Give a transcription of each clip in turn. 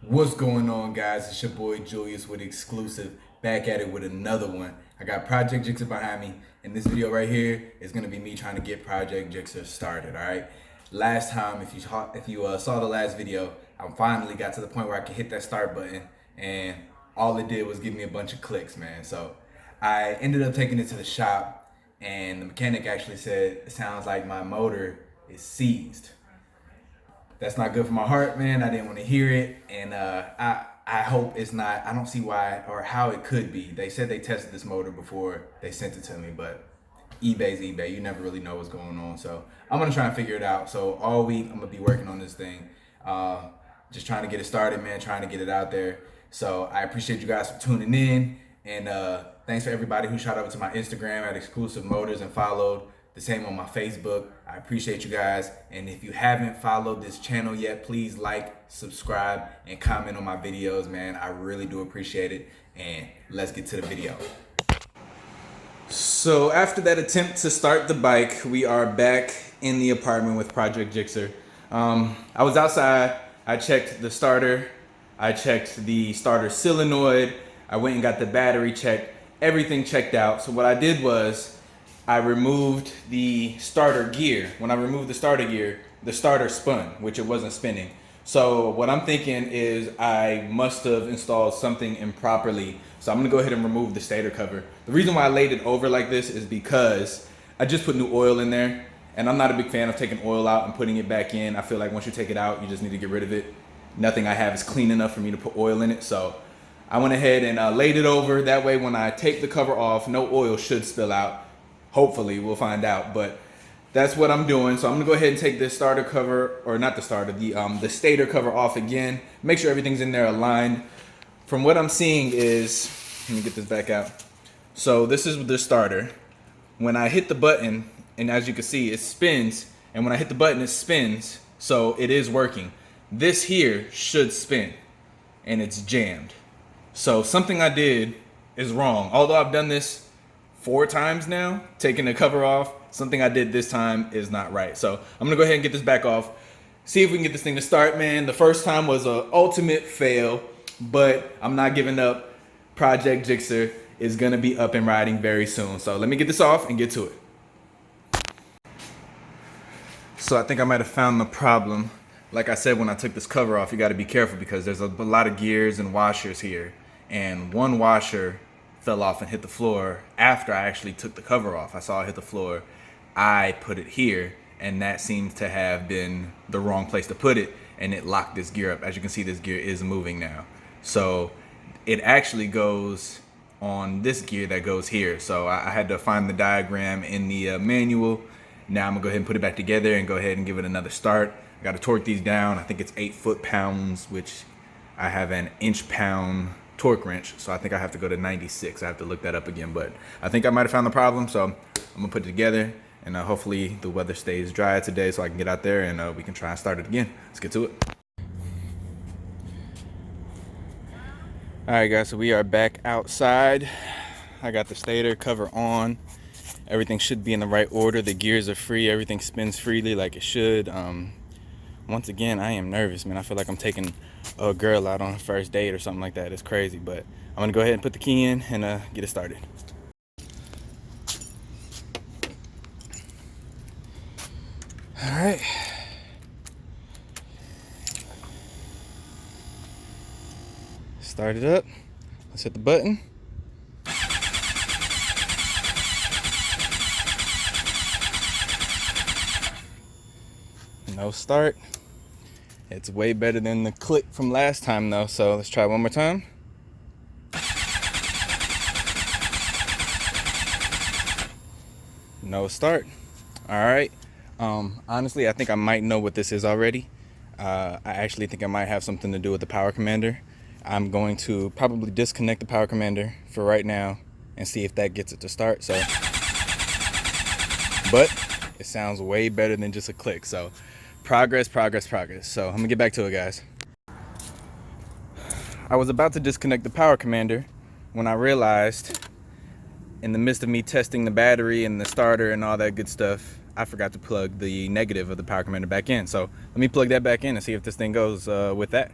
What's going on, guys? It's your boy Julius with Exclusive, back at it with another one. I got Project Gsxr behind me, and this video right here is gonna be me trying to get Project Gsxr started. All right. Last time, if you saw the last video, I finally got to the point where I could hit that start button, and all it did was give me a bunch of clicks, man. So I ended up taking it to the shop, and the mechanic actually said it sounds like my motor is seized. That's not good for my heart, man. I didn't want to hear it, and I hope it's not. I don't see why or how it could be. They said they tested this motor before they sent it to me, but eBay's eBay. You never really know what's going on. So I'm gonna try and figure it out. So all week I'm gonna be working on this thing, just trying to get it started, man. Trying to get it out there. So I appreciate you guys for tuning in, and thanks for everybody who shot over to my Instagram at Exclusive Motors and followed. The same on my Facebook. I appreciate you guys. And if you haven't followed this channel yet, please like, subscribe, and comment on my videos, man. I really do appreciate it. And let's get to the video. So after that attempt to start the bike, we are back in the apartment with Project Gsxr. I was outside. I checked the starter. I checked the starter solenoid. I went and got the battery checked. Everything checked out. So what I did was I removed the starter gear. When I removed the starter gear, the starter spun, which it wasn't spinning. So what I'm thinking is I must have installed something improperly. So I'm gonna go ahead and remove the stator cover. The reason why I laid it over like this is because I just put new oil in there, and I'm not a big fan of taking oil out and putting it back in. I feel like once you take it out, you just need to get rid of it. Nothing I have is clean enough for me to put oil in it. So I went ahead and laid it over. That way when I take the cover off, no oil should spill out. Hopefully, we'll find out, but that's what I'm doing. So I'm gonna go ahead and take this starter cover, or not the starter, the stator cover off again. Make sure everything's in there aligned. From what I'm seeing is, let me get this back out. So this is the starter. When I hit the button, and as you can see, it spins, and when I hit the button, it spins, so it is working. This here should spin, and it's jammed. So something I did is wrong. Although I've done this 4 times now, taking the cover off, something I did this time is not right. So I'm gonna go ahead and get this back off, see if we can get this thing to start, man. The first time was an ultimate fail, but I'm not giving up. Project Gsxr is gonna be up and riding very soon. So let me get this off and get to it. So I think I might have found the problem. Like I said, when I took this cover off, you gotta be careful because there's a lot of gears and washers here. And one washer fell off and hit the floor after I actually took the cover off. I saw it hit the floor. I put it here, and that seems to have been the wrong place to put it, and it locked this gear up. As you can see, this gear is moving now. So it actually goes on this gear that goes here. So I had to find the diagram in the manual. Now I'm gonna go ahead and put it back together and go ahead and give it another start. I gotta torque these down. I think it's 8 foot-pounds, which I have an inch-pound torque wrench, so I think I have to go to 96. I have to look that up again, but I think I might have found the problem, so I'm gonna put it together, and hopefully the weather stays dry today so I can get out there and we can try and start it again. Let's get to it. All right, guys, so we are back outside. I got the stator cover on. Everything should be in the right order. The gears are free. Everything spins freely like it should. Once again, I am nervous, man. I feel like I'm taking a girl out on a first date or something like that. It's crazy, but I'm gonna go ahead and put the key in and get it started. All right. Start it up. Let's hit the button. No start. It's way better than the click from last time though, so let's try one more time. No start. All right. Honestly, I think I might know what this is already. I actually think it might have something to do with the power commander. I'm going to probably disconnect the power commander for right now and see if that gets it to start. So, but it sounds way better than just a click. So progress. So I'm gonna get back to it, guys. I was about to disconnect the power commander when I realized, in the midst of me testing the battery and the starter and all that good stuff, I forgot to plug the negative of the power commander back in. So let me plug that back in and see if this thing goes with that.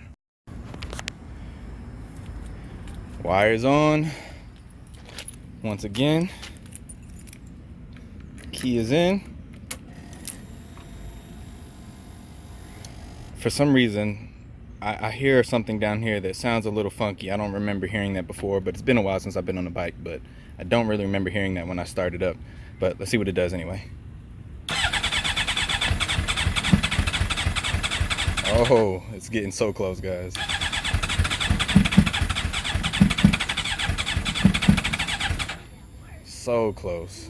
Wires on. Once again, key is in. For some reason, I hear something down here that sounds a little funky. I don't remember hearing that before, but it's been a while since I've been on the bike, but I don't really remember hearing that when I started up. But let's see what it does anyway. Oh, it's getting so close, guys. So close.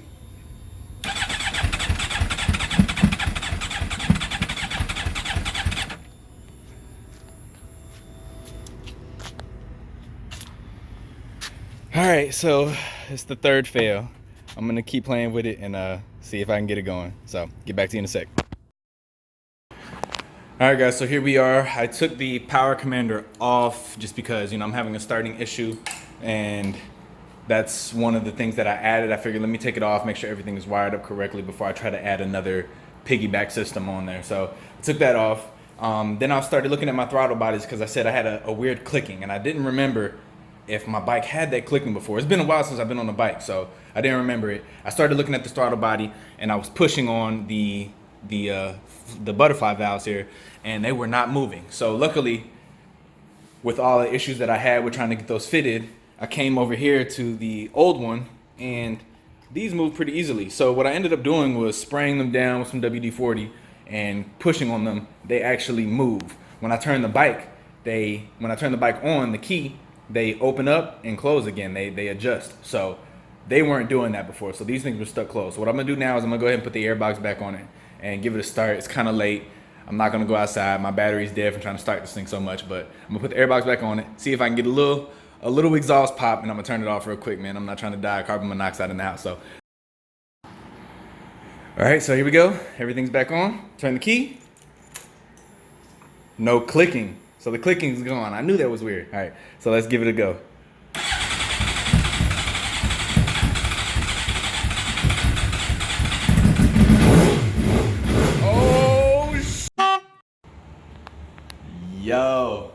All right, so it's the third fail. I'm gonna keep playing with it and see if I can get it going. So get back to you in a sec. All right, guys, so here we are. I took the power commander off just because, you know, I'm having a starting issue, and that's one of the things that I added. I figured let me take it off, make sure everything is wired up correctly before I try to add another piggyback system on there. So I took that off. Then I started looking at my throttle bodies because I said I had a weird clicking, and I didn't remember if my bike had that clicking before. It's been a while since I've been on the bike, so I didn't remember it. I started looking at the throttle body, and I was pushing on the butterfly valves here, and they were not moving. So luckily, with all the issues that I had with trying to get those fitted, I came over here to the old one, and these move pretty easily. So what I ended up doing was spraying them down with some WD-40 and pushing on them. They actually move. When I turn the bike on, the key, they open up and close again. They adjust. So they weren't doing that before. So these things were stuck closed. So what I'm gonna do now is I'm gonna go ahead and put the airbox back on it and give it a start. It's kind of late. I'm not gonna go outside. My battery's dead from trying to start this thing so much, but I'm gonna put the airbox back on it, see if I can get a little exhaust pop, and I'm gonna turn it off real quick, man. I'm not trying to die of carbon monoxide in the house. So all right, so here we go. Everything's back on. Turn the key. No clicking. So the clicking's gone. I knew that was weird. All right, so let's give it a go. Yo,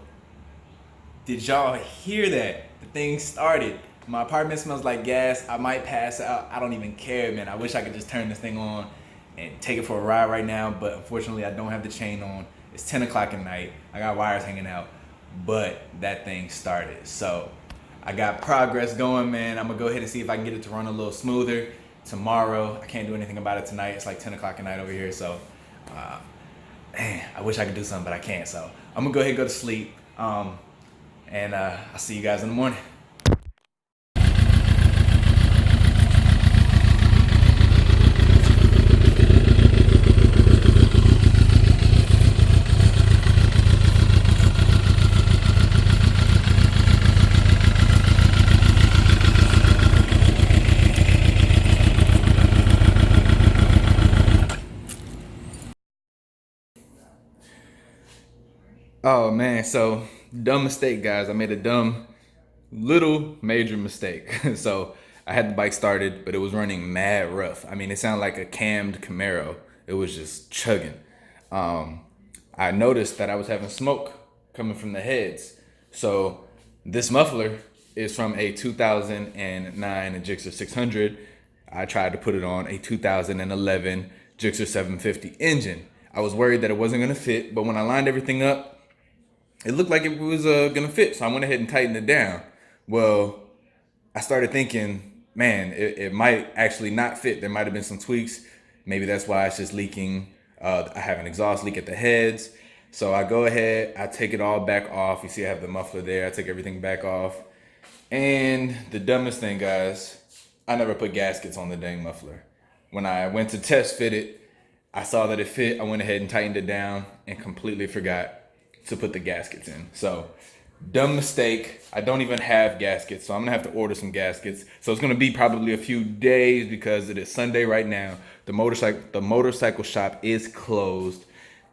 did y'all hear that? The thing started. My apartment smells like gas. I might pass out. I don't even care, man. I wish I could just turn this thing on and take it for a ride right now, but unfortunately I don't have the chain on. It's 10 o'clock at night. I got wires hanging out, but that thing started. So I got progress going, man. I'm gonna go ahead and see if I can get it to run a little smoother tomorrow. I can't do anything about it tonight. It's like 10 o'clock at night over here, so man, I wish I could do something, but I can't. So I'm gonna go ahead and go to sleep, and I'll see you guys in the morning. Oh man, so dumb mistake, guys. I made a dumb little major mistake. So I had the bike started, but it was running mad rough. I mean, it sounded like a cammed Camaro. It was just chugging. I noticed that I was having smoke coming from the heads. So this muffler is from a 2009 Gsxr 600. I tried to put it on a 2011 Gsxr 750 engine. I was worried that it wasn't gonna fit, but when I lined everything up, it looked like it was gonna fit. So I went ahead and tightened it down. Well, I started thinking, man, it might actually not fit. There might have been some tweaks. Maybe that's why it's just leaking. I have an exhaust leak at the heads. So I go ahead, I take it all back off. You see I have the muffler there. I take everything back off. And the dumbest thing, guys, I never put gaskets on the dang muffler. When I went to test fit it, I saw that it fit. I went ahead and tightened it down and completely forgot to put the gaskets in. So dumb mistake. I don't even have gaskets, so I'm gonna have to order some gaskets. So it's gonna be probably a few days because it is Sunday right now. The motorcycle shop is closed,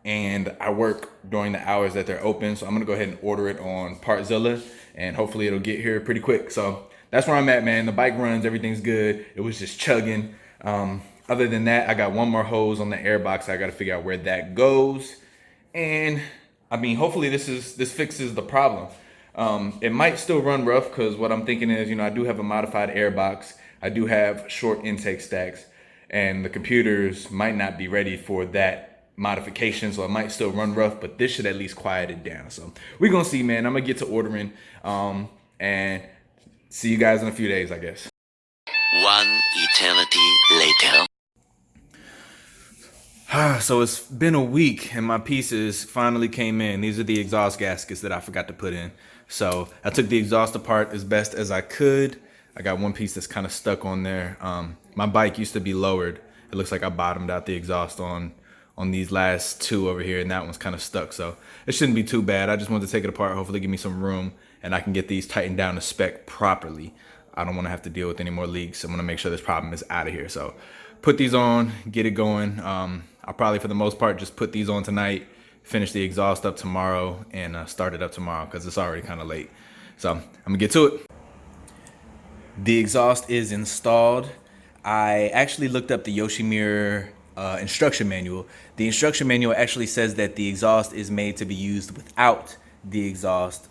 and I work during the hours that they're open. So I'm gonna go ahead and order it on Partzilla, and hopefully it'll get here pretty quick. So that's where I'm at, man. The bike runs, everything's good. It was just chugging. Other than that, I got one more hose on the airbox. I got to figure out where that goes, and I mean, hopefully this fixes the problem. It might still run rough because what I'm thinking is, I do have a modified air box. I do have short intake stacks, and the computers might not be ready for that modification, so it might still run rough, but this should at least quiet it down. So we're gonna see, man. I'm gonna get to ordering, and see you guys in a few days, I guess. One eternity later. So it's been a week and my pieces finally came in. These are the exhaust gaskets that I forgot to put in. So I took the exhaust apart as best as I could. I got one piece that's kind of stuck on there. My bike used to be lowered. It looks like I bottomed out the exhaust on these last two over here, and that one's kind of stuck. So it shouldn't be too bad. I just wanted to take it apart, hopefully give me some room, and I can get these tightened down to spec properly. I don't want to have to deal with any more leaks. I'm going to make sure this problem is out of here. So put these on, get it going. I'll probably, for the most part, just put these on tonight, finish the exhaust up tomorrow, and start it up tomorrow because it's already kind of late. So I'm gonna get to it. The exhaust is installed. I actually looked up the Yoshimura instruction manual. The instruction manual actually says that the exhaust is made to be used without the exhaust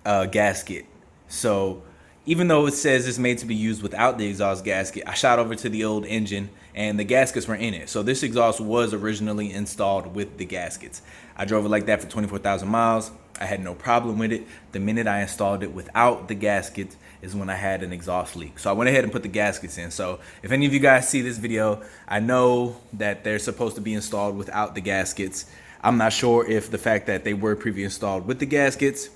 gasket. So even though it says it's made to be used without the exhaust gasket, I shot over to the old engine and the gaskets were in it. So this exhaust was originally installed with the gaskets. I drove it like that for 24,000 miles. I had no problem with it. The minute I installed it without the gaskets is when I had an exhaust leak. So I went ahead and put the gaskets in. So if any of you guys see this video, I know that they're supposed to be installed without the gaskets. I'm not sure if the fact that they were previously installed with the gaskets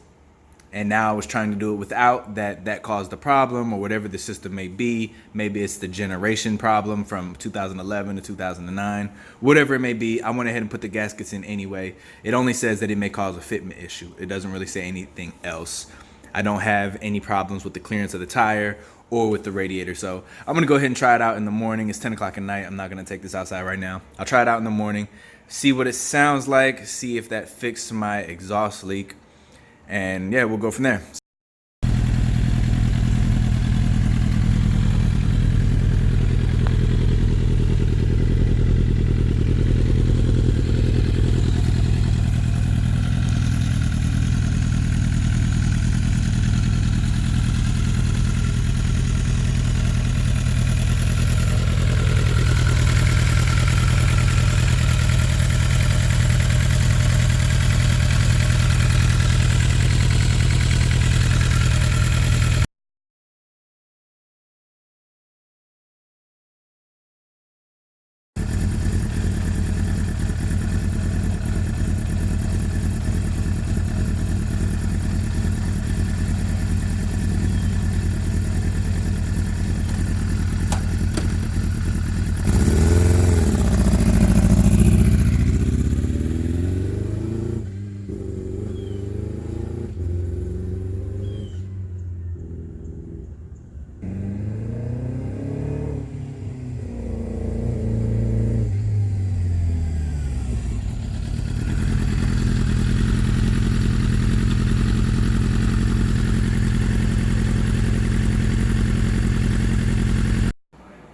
and now I was trying to do it without that caused the problem, or whatever the system may be. Maybe it's the generation problem from 2011 to 2009, whatever it may be. I went ahead and put the gaskets in anyway. It only says that it may cause a fitment issue. It doesn't really say anything else. I don't have any problems with the clearance of the tire or with the radiator. So I'm gonna go ahead and try it out in the morning. It's 10 o'clock at night. I'm not gonna take this outside right now. I'll try it out in the morning, see what it sounds like, see if that fixed my exhaust leak. And yeah, we'll go from there.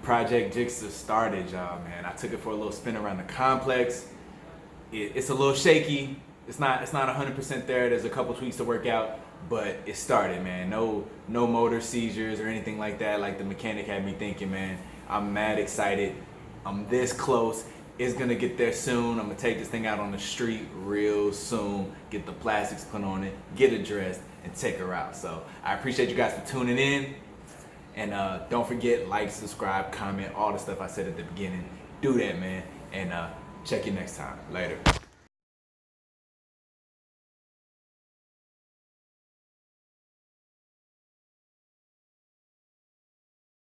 Project Gsxr started, y'all, man. I took it for a little spin around the complex. It's a little shaky. It's not 100% there. There's a couple tweaks to work out, but it started, man. No motor seizures or anything like that, like the mechanic had me thinking, man. I'm mad excited. I'm this close. It's gonna get there soon. I'm gonna take this thing out on the street real soon, get the plastics put on it, get it dressed, and take her out. So I appreciate you guys for tuning in. And don't forget, like, subscribe, comment, all the stuff I said at the beginning. Do that, man. And check you next time. Later.